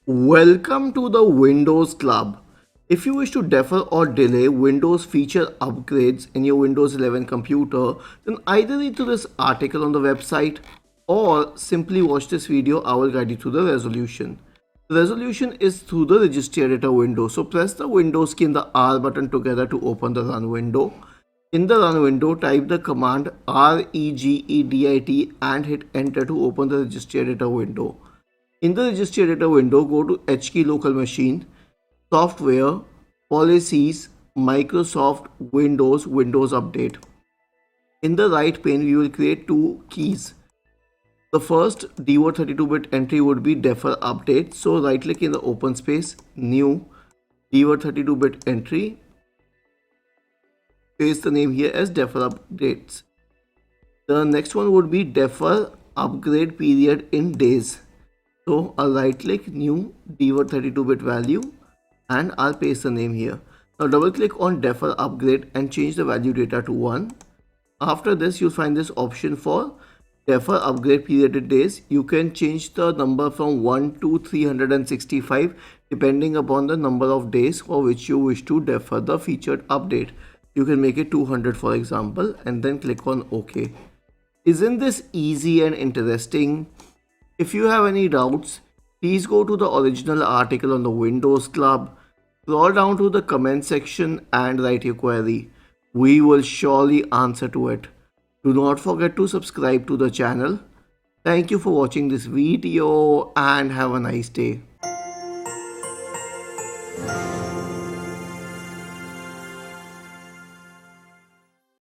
Welcome to the Windows Club. If you wish to defer or delay Windows feature upgrades in your Windows 11 computer, then either read through this article on the website or simply watch this video. I will guide you through the resolution. The resolution is through the Registry Editor window. So press the Windows key and the R button together to open the Run window. In the Run window, type the command regedit and hit enter to open the Registry Editor window. In the Registry Editor window, go to HKey Local Machine, Software, Policies, Microsoft Windows, Windows Update. In the right pane, we will create two keys. The first dword 32-bit entry would be defer update. So right click in the open space, new dword 32-bit entry. Paste the name here as defer updates. The next one would be defer upgrade period in days. So I'll right click new dword 32-bit value and I'll paste the name here. Now double click on defer upgrade and change the value data to 1. After this you'll find this option for defer upgrade period in days. You can change the number from 1 to 365 depending upon the number of days for which you wish to defer the featured update. You can make it 200 for example and then click on OK. Isn't this easy and interesting? If you have any doubts, please go to the original article on the Windows Club, scroll down to the comment section and write your query. We will surely answer to it. Do not forget to subscribe to the channel. Thank you for watching this video and have a nice day.